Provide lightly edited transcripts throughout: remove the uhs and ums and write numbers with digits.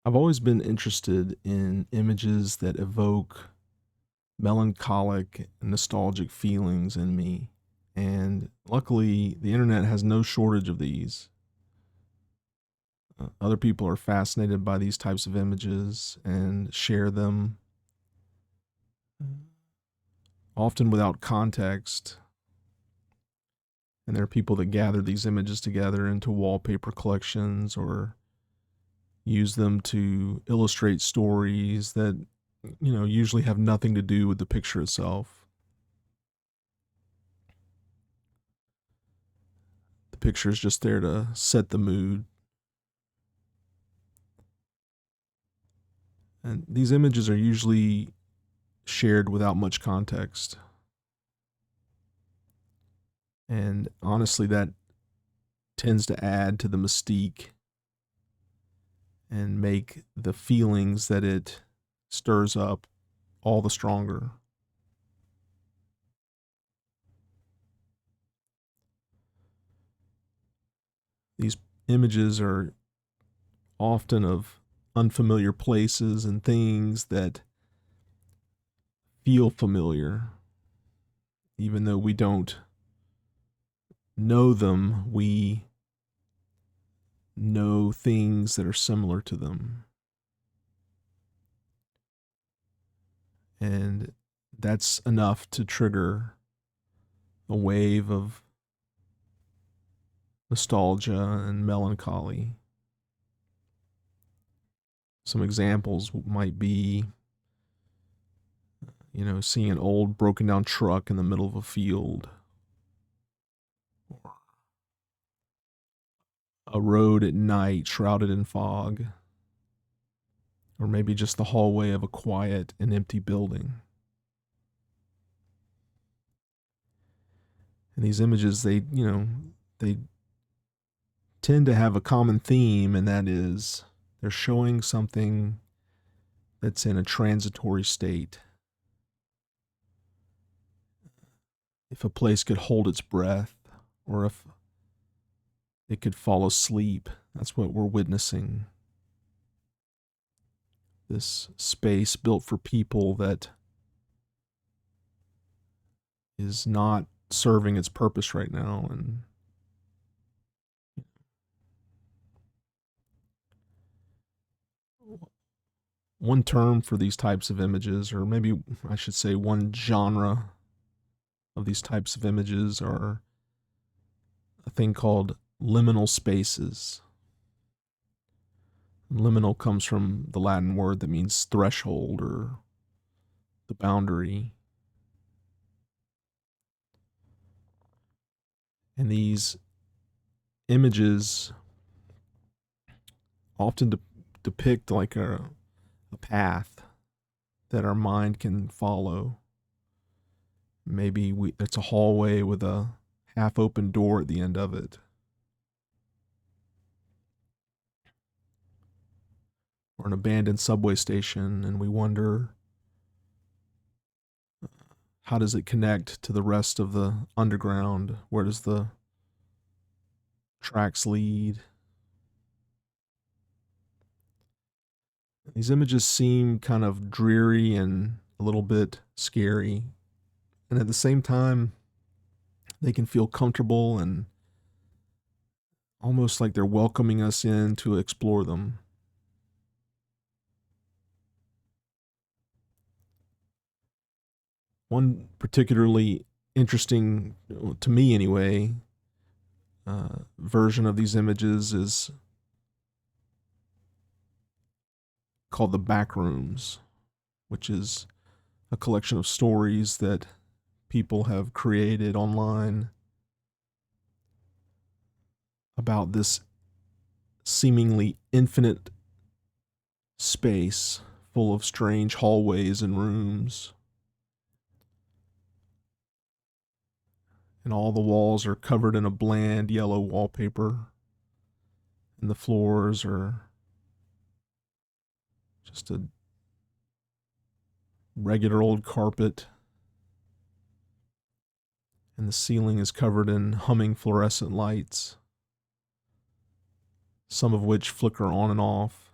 I've always been interested in images that evoke melancholic and nostalgic feelings in me. And luckily, the internet has no shortage of these. Other people are fascinated by these types of images and share them, often without context. And there are people that gather these images together into wallpaper collections or use them to illustrate stories that usually have nothing to do with the picture itself. The picture is just there to set the mood. And these images are usually shared without much context. And honestly, that tends to add to the mystique and make the feelings that it stirs up all the stronger. These images are often of unfamiliar places and things that feel familiar. Even though we don't know them, we know things that are similar to them. And that's enough to trigger a wave of nostalgia and melancholy. Some examples might be, seeing an old broken down truck in the middle of a field, or a road at night shrouded in fog, or maybe just the hallway of a quiet and empty building. And these images, they tend to have a common theme, and that is they're showing something that's in a transitory state. If a place could hold its breath, or if it could fall asleep, that's what we're witnessing. This space built for people that is not serving its purpose right now. And one term for these types of images, or maybe I should say one genre of these types of images, are a thing called liminal spaces. Liminal comes from the Latin word that means threshold or the boundary. And these images often depict like a path that our mind can follow. Maybe it's a hallway with a half open door at the end of it. Or an abandoned subway station, and we wonder, how does it connect to the rest of the underground? Where does the tracks lead? These images seem kind of dreary and a little bit scary. And at the same time, they can feel comfortable and almost like they're welcoming us in to explore them. One particularly interesting, to me anyway, version of these images is called the Backrooms, which is a collection of stories that people have created online about this seemingly infinite space full of strange hallways and rooms. And all the walls are covered in a bland yellow wallpaper, and the floors are just a regular old carpet, and the ceiling is covered in humming fluorescent lights, some of which flicker on and off.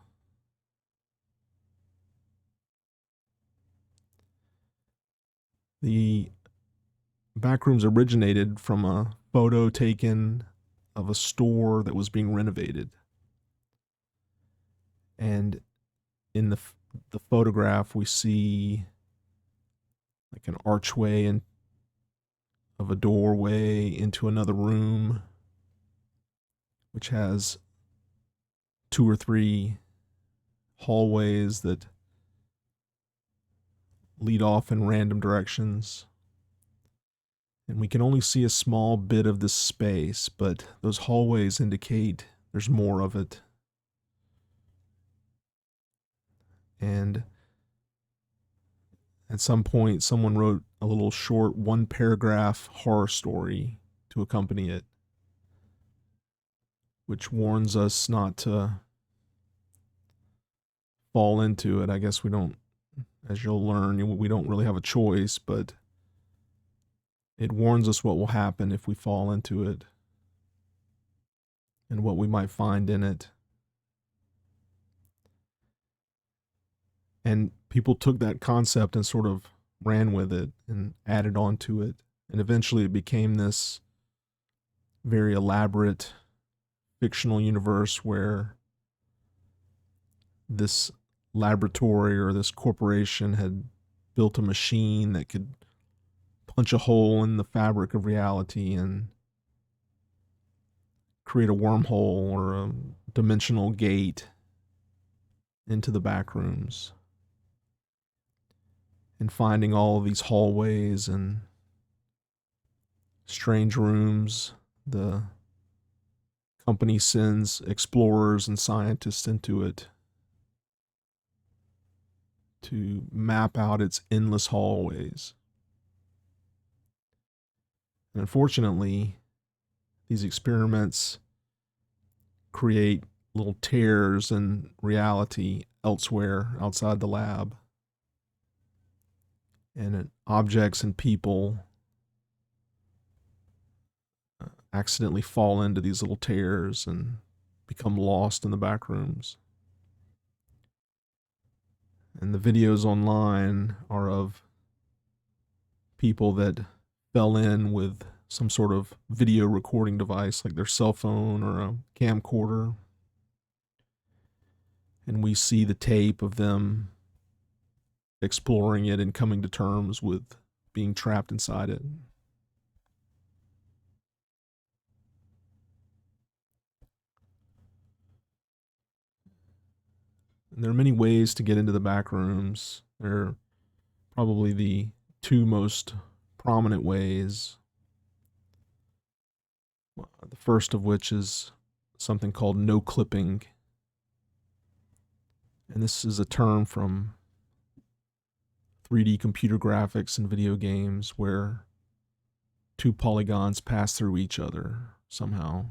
The Backrooms originated from a photo taken of a store that was being renovated. And in the photograph, we see like an archway and of a doorway into another room, which has 2 or 3 hallways that lead off in random directions. And we can only see a small bit of this space, but those hallways indicate there's more of it. And at some point, someone wrote a little short 1-paragraph horror story to accompany it, which warns us not to fall into it. I guess we don't, as you'll learn, we don't really have a choice, but it warns us what will happen if we fall into it and what we might find in it. And people took that concept and sort of ran with it and added on to it. And eventually it became this very elaborate fictional universe where this laboratory or this corporation had built a machine that could punch a hole in the fabric of reality and create a wormhole or a dimensional gate into the Backrooms. And finding all of these hallways and strange rooms, the company sends explorers and scientists into it to map out its endless hallways. And unfortunately, these experiments create little tears in reality elsewhere outside the lab. And objects and people accidentally fall into these little tears and become lost in the Backrooms. And the videos online are of people that fell in with some sort of video recording device like their cell phone or a camcorder. And we see the tape of them exploring it and coming to terms with being trapped inside it. And there are many ways to get into the Backrooms. They're probably the 2 most prominent ways. The first of which is something called no clipping. And this is a term from 3D computer graphics and video games where 2 polygons pass through each other somehow.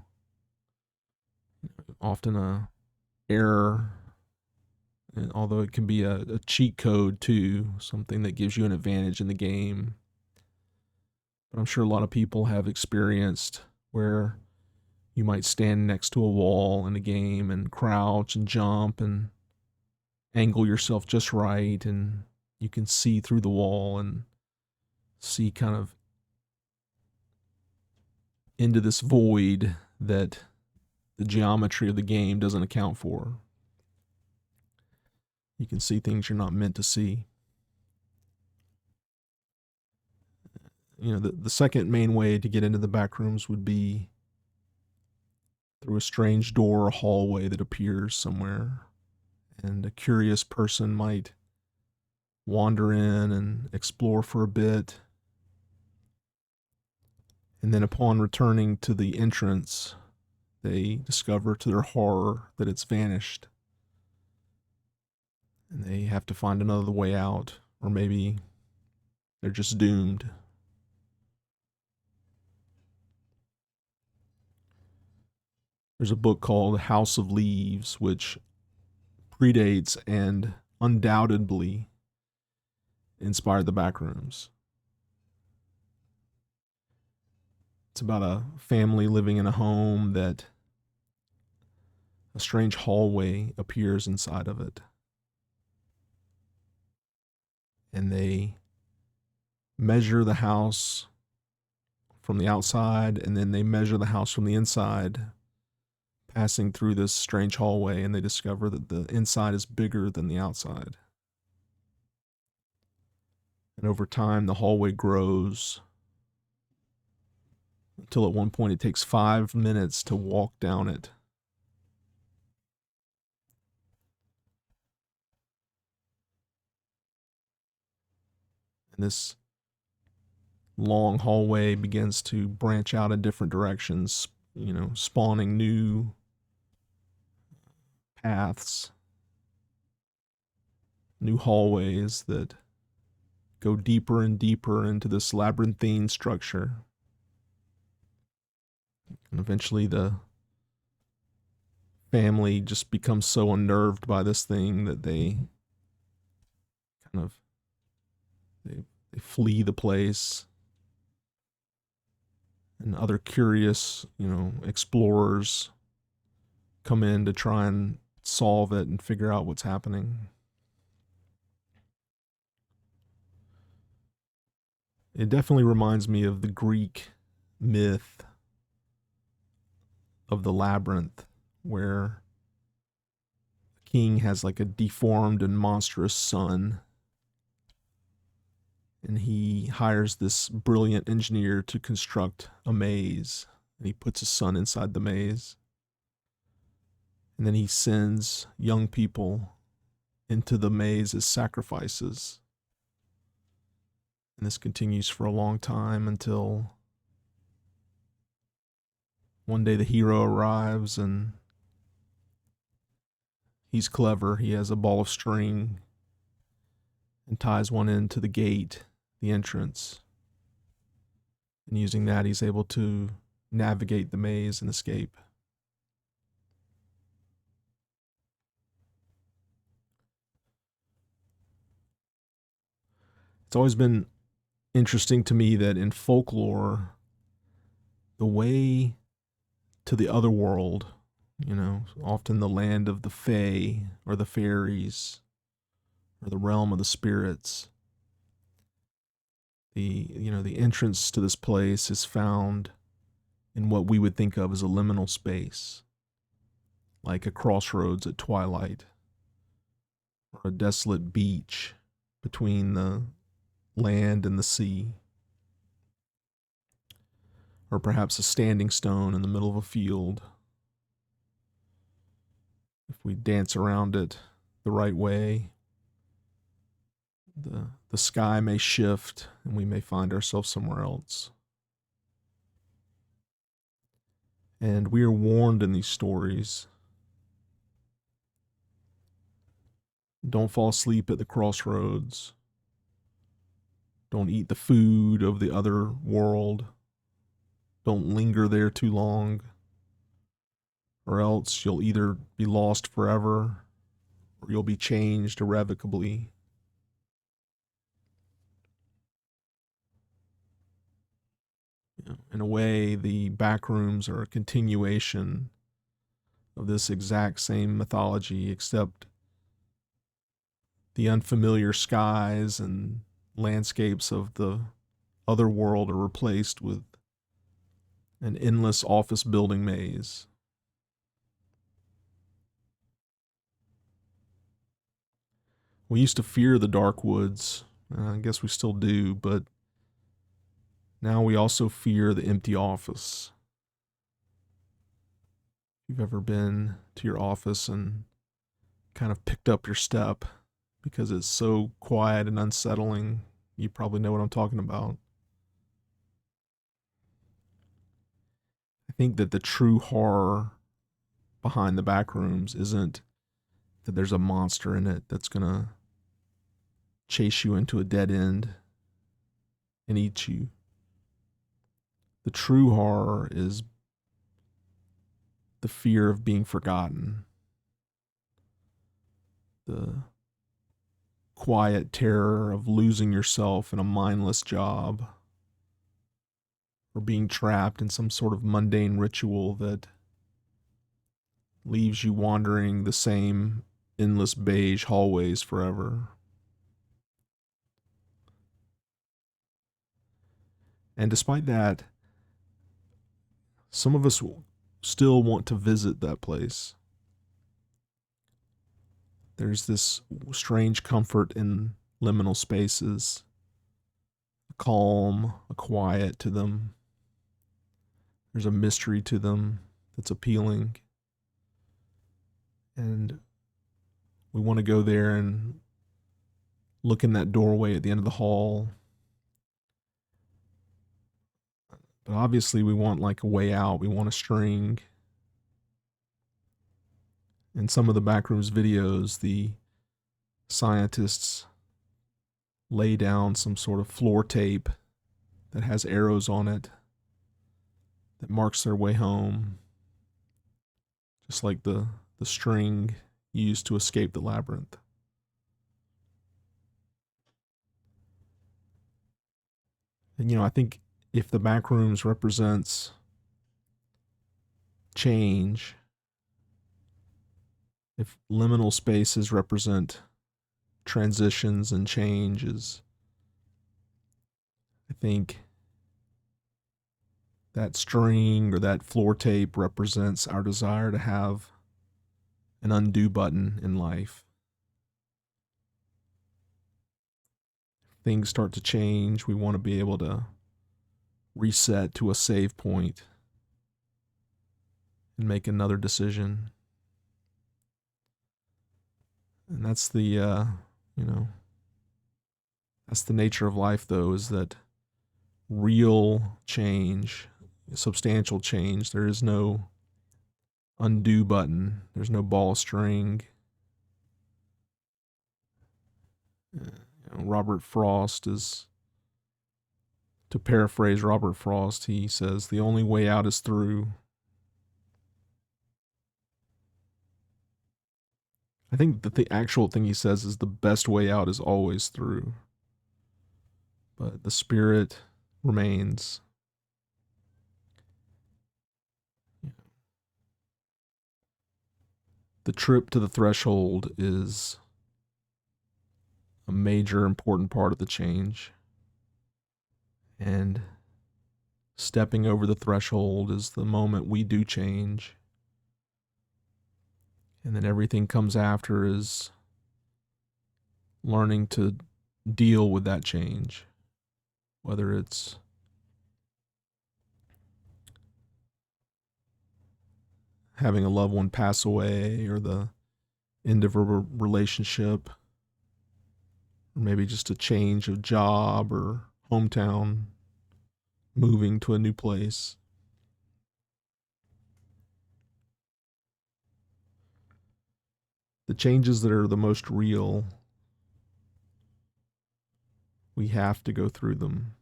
Often a error, although it can be a cheat code too, something that gives you an advantage in the game. But I'm sure a lot of people have experienced where you might stand next to a wall in a game and crouch and jump and angle yourself just right, and you can see through the wall and see kind of into this void that the geometry of the game doesn't account for. You can see things you're not meant to see. You know, the second main way to get into the Backrooms would be through a strange door or hallway that appears somewhere, and a curious person might wander in and explore for a bit, and then upon returning to the entrance, they discover to their horror that it's vanished, and they have to find another way out, or maybe they're just doomed. There's a book called House of Leaves, which predates and undoubtedly inspired the Backrooms. It's about a family living in a home that a strange hallway appears inside of it. And they measure the house from the outside, and then they measure the house from the inside, passing through this strange hallway, and they discover that the inside is bigger than the outside. And over time, the hallway grows until at one point it takes 5 minutes to walk down it. And this long hallway begins to branch out in different directions, spawning new paths, new hallways that go deeper and deeper into this labyrinthine structure. And eventually the family just becomes so unnerved by this thing that they flee the place. And other curious, explorers come in to try and solve it and figure out what's happening. It definitely reminds me of the Greek myth of the labyrinth, where the king has like a deformed and monstrous son, and he hires this brilliant engineer to construct a maze, and he puts his son inside the maze. And then he sends young people into the maze as sacrifices. And this continues for a long time until one day the hero arrives, and he's clever. He has a ball of string and ties one end to the gate, the entrance. And using that, he's able to navigate the maze and escape. It's always been interesting to me that in folklore, the way to the other world, often the land of the fae or the fairies or the realm of the spirits, the entrance to this place is found in what we would think of as a liminal space, like a crossroads at twilight or a desolate beach between the land and the sea, or perhaps a standing stone in the middle of a field. If we dance around it the right way, the sky may shift and we may find ourselves somewhere else. And we are warned in these stories, don't fall asleep at the crossroads. Don't eat the food of the other world. Don't linger there too long, or else you'll either be lost forever or you'll be changed irrevocably. In a way, the Backrooms are a continuation of this exact same mythology, except the unfamiliar skies and landscapes of the other world are replaced with an endless office building maze. We used to fear the dark woods. I guess we still do, but now we also fear the empty office. If you've ever been to your office and kind of picked up your step because it's so quiet and unsettling, you probably know what I'm talking about. I think that the true horror behind the Backrooms isn't that there's a monster in it that's going to chase you into a dead end and eat you. The true horror is the fear of being forgotten, the quiet terror of losing yourself in a mindless job, or being trapped in some sort of mundane ritual that leaves you wandering the same endless beige hallways forever. And despite that, some of us still want to visit that place. There's this strange comfort in liminal spaces, a calm, a quiet to them. There's a mystery to them that's appealing. And we want to go there and look in that doorway at the end of the hall. But obviously we want like a way out. We want a string. In some of the Backrooms videos, the scientists lay down some sort of floor tape that has arrows on it that marks their way home, just like the string used to escape the labyrinth. And I think if the Backrooms represents change, if liminal spaces represent transitions and changes, I think that string or that floor tape represents our desire to have an undo button in life. If things start to change, we want to be able to reset to a save point and make another decision. And that's the that's the nature of life, though, is that real change, substantial change, there is no undo button. There's no ball string. Robert Frost is, to paraphrase Robert Frost, he says, the only way out is through. I think that the actual thing he says is the best way out is always through. But the spirit remains. The trip to the threshold is a major important part of the change. And stepping over the threshold is the moment we do change. And then everything comes after is learning to deal with that change. Whether it's having a loved one pass away, or the end of a relationship, or maybe just a change of job or hometown, moving to a new place. The changes that are the most real, we have to go through them.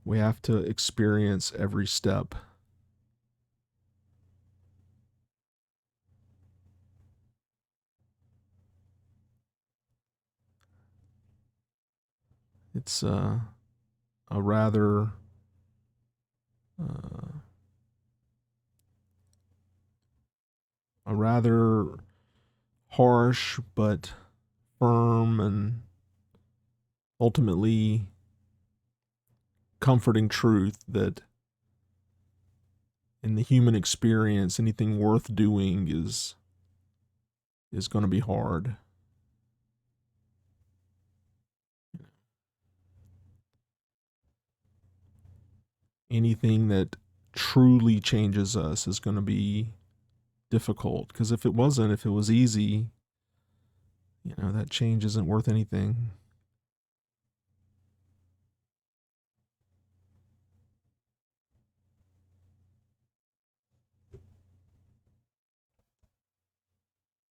We have to experience every step. It's a rather harsh but firm and ultimately comforting truth that in the human experience, anything worth doing is going to be hard. Anything that truly changes us is going to be difficult, because if it was easy, that change isn't worth anything.